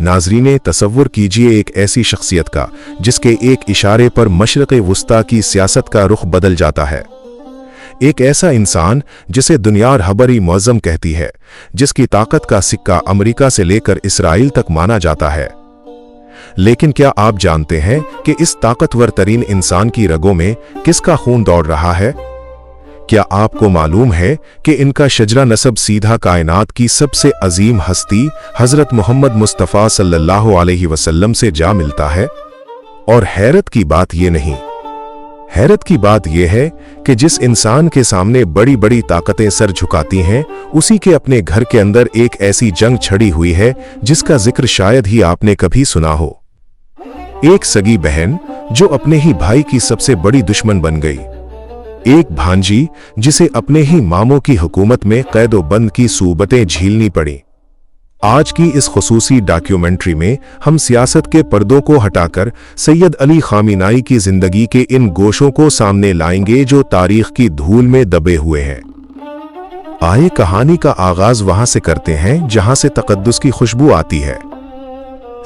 नाज़रीन, तसव्वुर कीजिए एक ऐसी शख्सियत का जिसके एक इशारे पर मशरिक़ वुस्ता की सियासत का रुख बदल जाता है। एक ऐसा इंसान जिसे दुनिया रहबरी मुअज़्ज़म कहती है, जिसकी ताकत का सिक्का अमेरिका से लेकर इसराइल तक माना जाता है। लेकिन क्या आप जानते हैं कि इस ताकतवर तरीन इंसान की रगों में किसका खून दौड़ रहा है? क्या आपको मालूम है कि इनका शजरा नसब सीधा कायनात की सबसे अजीम हस्ती हजरत मोहम्मद मुस्तफ़ा सल्लल्लाहु अलैहि वसल्लम से जा मिलता है? और हैरत की बात यह नहीं, हैरत की बात यह है कि जिस इंसान के सामने बड़ी बड़ी ताकतें सर झुकाती हैं, उसी के अपने घर के अंदर एक ऐसी जंग छड़ी हुई है जिसका जिक्र शायद ही आपने कभी सुना हो। एक सगी बहन जो अपने ही भाई की सबसे बड़ी दुश्मन बन गई, एक भांजी जिसे अपने ही मामों की हुकूमत में कैदो बंद की सूबतें झीलनी पड़ी। आज की इस खुसूसी डॉक्यूमेंट्री में हम सियासत के पर्दों को हटाकर सैयद अली खामिनाई की जिंदगी के इन गोशों को सामने लाएंगे जो तारीख की धूल में दबे हुए हैं। आइए कहानी का आगाज वहां से करते हैं जहां से तकद्दुस की खुशबू आती है।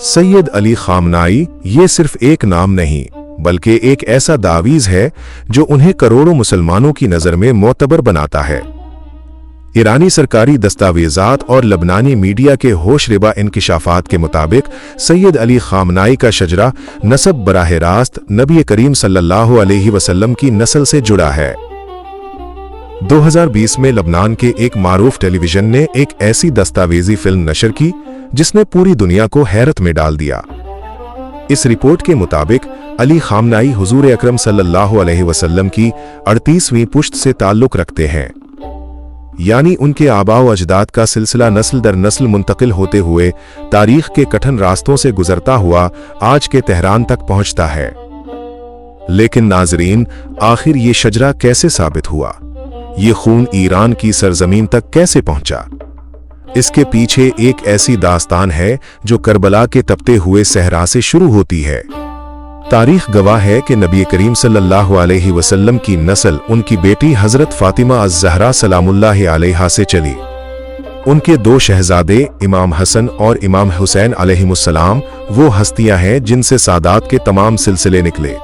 सैयद अली खामनाई ये सिर्फ एक नाम नहीं बल्कि एक ऐसा दावीज है जो उन्हें करोड़ों मुसलमानों की नजर में मोतबर बनाता है। ईरानी सरकारी दस्तावेजात और लबनानी मीडिया के होशरिबा इंकिशाफात के मुताबिक सैयद अली खामनाई का शजरा नसब बराह रास्त नबी करीम सल्लल्लाहु अलैहि वसल्लम की नस्ल से जुड़ा है। 2020 में लबनान के एक मारूफ टेलीविजन ने एक ऐसी दस्तावेजी फिल्म नशर की जिसने पूरी दुनिया को हैरत में डाल दिया। इस रिपोर्ट के मुताबिक अली खामनाई हुजूर अकरम सल्लल्लाहु अलैहि वसल्लम की 38वीं पुश्त से ताल्लुक रखते हैं, यानी उनके आबाओ अजदाद का सिलसिला नस्ल दर नस्ल मुंतकिल होते हुए तारीख के कठिन रास्तों से गुजरता हुआ आज के तेहरान तक पहुंचता है। लेकिन नाजरीन, आखिर ये शजरा कैसे साबित हुआ? ये खून ईरान की सरजमीन तक कैसे पहुंचा? इसके पीछे एक ऐसी दास्तान है जो करबला के तपते हुए सहरा से शुरू होती है। तारीख गवाह है कि नबी करीम सल्लल्लाहु अलैहि वसल्लम की नस्ल उनकी बेटी हजरत फातिमा अज़-ज़हरा सलामुल्लाहि अलैहा से चली। उनके दो शहजादे इमाम हसन और इमाम हुसैन अलैहिमुस्सलाम वो हस्तियां हैं जिनसे सादात के तमाम सिलसिले निकले।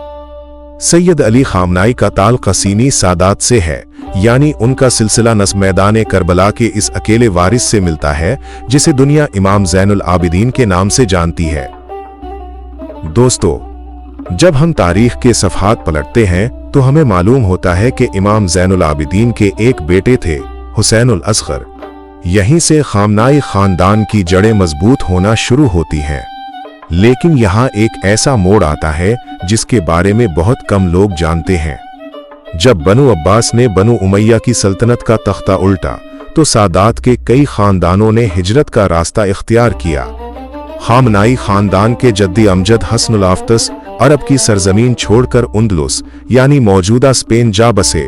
सैयद अली खामनाई का ताल्लुक कसीनी सादात से है, यानी उनका सिलसिला नस्ब मैदान करबला के इस अकेले वारिस से मिलता है जिसे दुनिया इमाम ज़ैनुल आबिदीन के नाम से जानती है। दोस्तों, जब हम तारीख के सफ़हात पलटते हैं तो हमें मालूम होता है कि इमाम ज़ैनुल आबिदीन के एक बेटे थे, हुसैनुल असगर। यहीं से खामनाई खानदान की जड़ें मजबूत होना शुरू होती हैं। लेकिन यहाँ एक ऐसा मोड़ आता है जिसके बारे में बहुत कम लोग जानते हैं। जब बनु अब्बास ने बनु उमैया की सल्तनत का तख्ता उल्टा तो सादात के कई खानदानों ने हिजरत का रास्ता इख्तियार किया। खामनाई खानदान के जद्दी अमजद हसनुल आफ्तस अरब की सरजमीन छोड़कर उंदलुस यानी मौजूदा स्पेन जा बसे।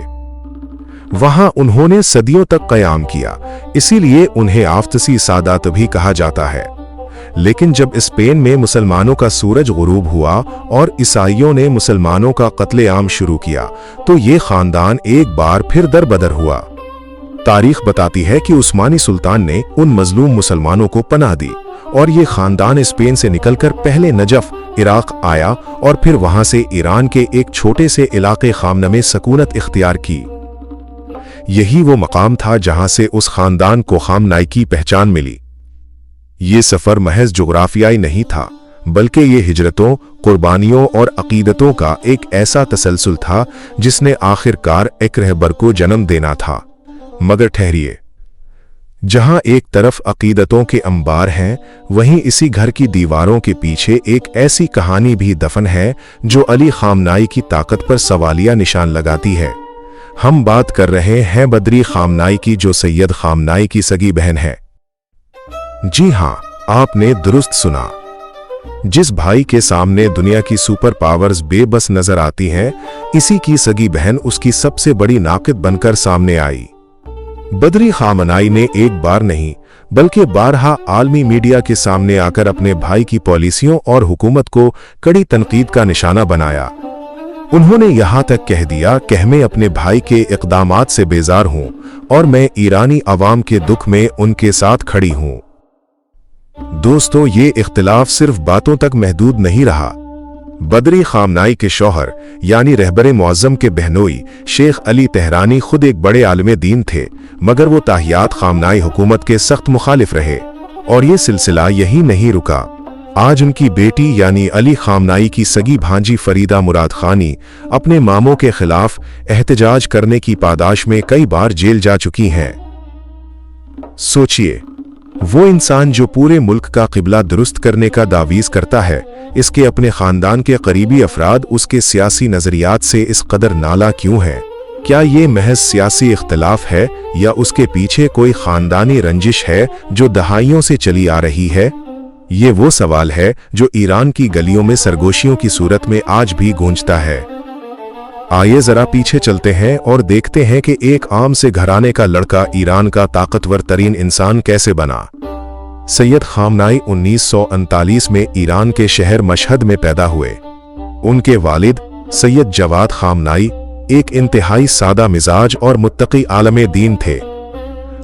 वहां उन्होंने सदियों तक कयाम किया, इसीलिए उन्हें आफ्तसी सादात भी कहा जाता है। लेकिन जब स्पेन में मुसलमानों का सूरज गुरूब हुआ और ईसाइयों ने मुसलमानों का कत्लेआम शुरू किया तो ये खानदान एक बार फिर दरबदर हुआ। तारीख बताती है कि उस्मानी सुल्तान ने उन मजलूम मुसलमानों को पनाह दी और ये खानदान स्पेन से निकलकर पहले नजफ इराक आया और फिर वहां से ईरान के एक छोटे से इलाके खामना में सकूनत इख्तियार की। यही वो मकाम था जहां से उस खानदान को खामनाई की पहचान मिली। ये सफर महज जुग्राफियाई नहीं था, बल्कि ये हिजरतों, कुर्बानियों और अकीदतों का एक ऐसा तसलसल था जिसने आखिरकार एक रहबर को जन्म देना था। मगर ठहरिए, जहां एक तरफ अकीदतों के अंबार हैं, वहीं इसी घर की दीवारों के पीछे एक ऐसी कहानी भी दफन है जो अली खामनाई की ताकत पर सवालिया निशान लगाती है। हम बात कर रहे हैं बदरी खामनाई की, जो सैयद खामनाई की सगी बहन है। जी हां, आपने दुरुस्त सुना। जिस भाई के सामने दुनिया की सुपर पावर्स बेबस नजर आती हैं, इसी की सगी बहन उसकी सबसे बड़ी नाक़िद बनकर सामने आई। बदरी खामनाई ने एक बार नहीं बल्कि बारहा आलमी मीडिया के सामने आकर अपने भाई की पॉलिसियों और हुकूमत को कड़ी तनकीद का निशाना बनाया। उन्होंने यहां तक कह दिया कि मैं अपने भाई के इक़दामात से बेजार हूं और मैं ईरानी अवाम के दुख में उनके साथ खड़ी हूं। दोस्तों, ये इख्तिलाफ सिर्फ बातों तक महदूद नहीं रहा। बदरी खामनाई के शौहर यानी रहबर मुअज़्ज़म के बहनोई शेख अली तेहरानी खुद एक बड़े आलिम दीन थे, मगर वो ताहियात खामनाई हुकूमत के सख्त मुखालिफ रहे और ये सिलसिला यही नहीं रुका। आज उनकी बेटी यानी अली खामनाई की सगी भांजी फरीदा मुराद खानी अपने मामों के खिलाफ एहतजाज करने की पादाश में कई बार जेल जा चुकी हैं। सोचिए, वो इंसान जो पूरे मुल्क का क़िबला दुरुस्त करने का दावीज़ करता है, इसके अपने ख़ानदान के करीबी अफराद उसके सियासी नज़रियात से इस कदर नाला क्यों हैं? क्या ये महज सियासी इख्तिलाफ है या उसके पीछे कोई ख़ानदानी रंजिश है जो दहाइयों से चली आ रही है? ये वो सवाल है जो ईरान की गलियों में सरगोशियों की सूरत में आज भी गूंजता है। आइए जरा पीछे चलते हैं और देखते हैं कि एक आम से घराने का लड़का ईरान का ताकतवर तरीन इंसान कैसे बना। सैयद खामनाई 1939 में ईरान के शहर मशहद में पैदा हुए। उनके वालिद सैयद जवाद खामनाई एक इंतहाई सादा मिजाज और मुत्तकी आलमे दीन थे।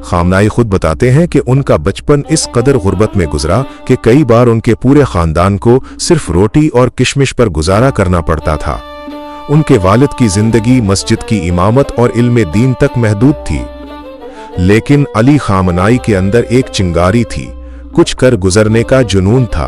खामनाई खुद बताते हैं कि उनका बचपन इस कदर गुर्बत में गुजरा कि कई बार उनके पूरे खानदान को सिर्फ रोटी और किशमिश पर गुजारा करना पड़ता था। उनके वालिद की जिंदगी मस्जिद की इमामत और इल्म दीन तक महदूद थी, लेकिन अली खामनाई के अंदर एक चिंगारी थी, कुछ कर गुजरने का जुनून था।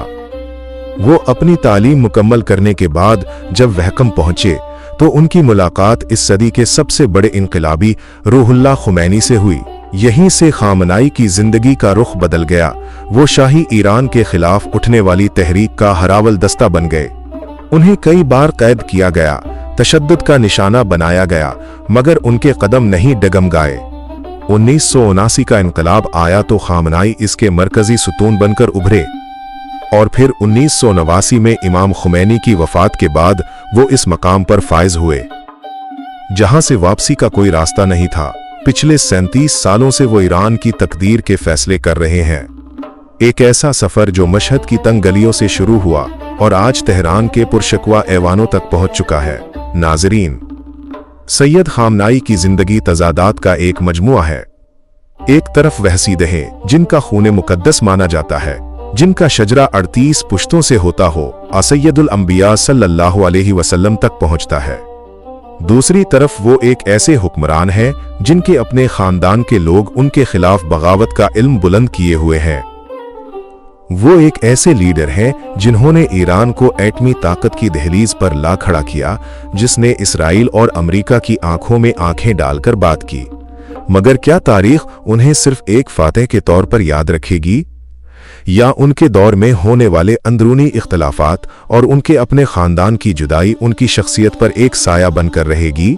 वो अपनी तालीम मुकम्मल करने के बाद जब वहकम पहुंचे तो उनकी मुलाकात इस सदी के सबसे बड़े इनकलाबी रूहुल्लाह खुमैनी से हुई। यहीं से खामनाई की जिंदगी का रुख बदल गया। वो शाही ईरान के खिलाफ उठने वाली तहरीक का हरावल दस्ता बन गए। उन्हें कई बार कैद किया गया, तशद्दुद का निशाना बनाया गया, मगर उनके कदम नहीं डगमगाए। 1979 का इनकलाब आया तो खामनाई इसके मरकजी सुतून बनकर उभरे और फिर 1989 में इमाम खुमैनी की वफात के बाद वो इस मकाम पर फायज हुए जहां से वापसी का कोई रास्ता नहीं था। पिछले 37 सालों से वो ईरान की तकदीर के फैसले कर रहे हैं। एक ऐसा सफर जो मशहद की तंग गलियों से शुरू हुआ और आज तेहरान के पुरशकवा ऐवानों तक पहुंच चुका है। नाज़रीन, सैयद खामनाई की जिंदगी तजादात का एक मजमुआ है। एक तरफ वह सीधे जिनका खूने मुकद्दस माना जाता है, जिनका शजरा 38 पुश्तों से होता हो सैयदुल अंबिया सल्लल्लाहु अलैहि वसल्लम तक पहुंचता है। दूसरी तरफ वो एक ऐसे हुक्मरान हैं जिनके अपने खानदान के लोग उनके खिलाफ बगावत का इल्म बुलंद किए हुए हैं। वो एक ऐसे लीडर हैं जिन्होंने ईरान को एटमी ताकत की दहलीज पर ला खड़ा किया, जिसने इसराइल और अमेरिका की आंखों में आंखें डालकर बात की। मगर क्या तारीख उन्हें सिर्फ एक फातेह के तौर पर याद रखेगी, या उनके दौर में होने वाले अंदरूनी इख्तलाफात और उनके अपने खानदान की जुदाई उनकी शख्सियत पर एक साया बनकर रहेगी?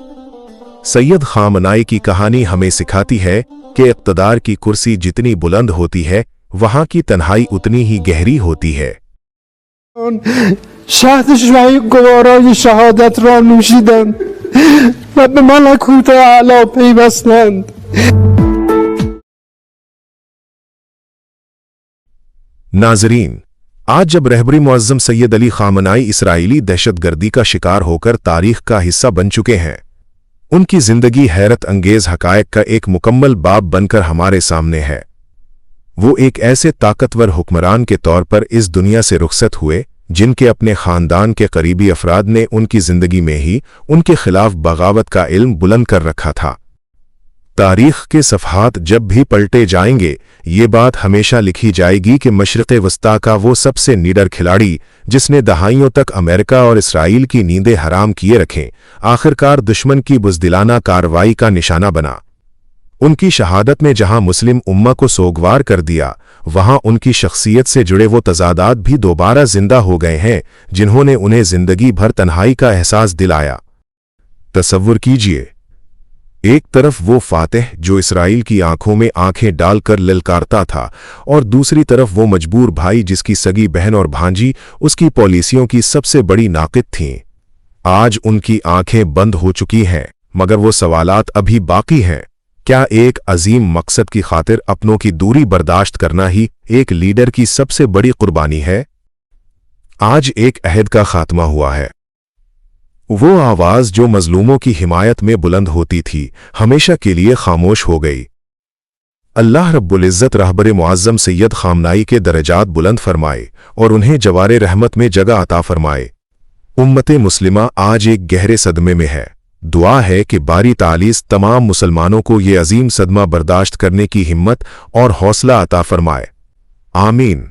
सैयद खामनाई की कहानी हमें सिखाती है कि इक़्तिदार की कुर्सी जितनी बुलंद होती है, वहां की तन्हाई उतनी ही गहरी होती है। شهدش و گوارای شهادت را نوشیدند و به ملکوت اعلی پیوستند. नाजरीन, आज जब रहबर मुअज़्ज़म सैयद अली खामनाई इसराइली दहशतगर्दी का शिकार होकर तारीख का हिस्सा बन चुके हैं, उनकी जिंदगी हैरत अंगेज हकायक का एक मुकम्मल बाब बनकर हमारे सामने है। वो एक ऐसे ताकतवर हुक्मरान के तौर पर इस दुनिया से रुखसत हुए जिनके अपने खानदान के करीबी अफराद ने उनकी जिंदगी में ही उनके खिलाफ बगावत का इल्म बुलंद कर रखा था। तारीख के सफ़हात जब भी पलटे जाएंगे, ये बात हमेशा लिखी जाएगी कि मशरिक़ वस्ता का वो सबसे निडर खिलाड़ी जिसने दहाइयों तक अमेरिका और इसराइल की नींदें हराम किए रखें, आखिरकार दुश्मन की बुज़दिलाना कार्रवाई का निशाना बना। उनकी शहादत ने जहां मुस्लिम उम्मा को सोगवार कर दिया, वहां उनकी शख्सियत से जुड़े वो तजादात भी दोबारा जिंदा हो गए हैं जिन्होंने उन्हें जिंदगी भर तन्हाई का एहसास दिलाया। तसव्वुर कीजिए, एक तरफ वो फातेह जो इसराइल की आंखों में आंखें डालकर ललकारता था, और दूसरी तरफ वो मजबूर भाई जिसकी सगी बहन और भांजी उसकी पॉलिसियों की सबसे बड़ी नाक़िद थीं। आज उनकी आंखें बंद हो चुकी हैं, मगर वो सवालात अभी बाकी हैं। क्या एक अजीम मकसद की खातिर अपनों की दूरी बर्दाश्त करना ही एक लीडर की सबसे बड़ी कुर्बानी है? आज एक अहद का खात्मा हुआ है। वो आवाज जो मजलूमों की हिमायत में बुलंद होती थी, हमेशा के लिए खामोश हो गई। अल्लाह रब्बुल इज़्ज़त रहबर मुअज़्ज़म सैयद खामनाई के दरजात बुलंद फरमाए और उन्हें जवारे रहमत में जगह अता फरमाए। उम्मत मुस्लिमा आज एक गहरे सदमे में है। दुआ है कि बारी तालीस तमाम मुसलमानों को ये अजीम सदमा बर्दाश्त करने की हिम्मत और हौसला अता फरमाए। आमीन।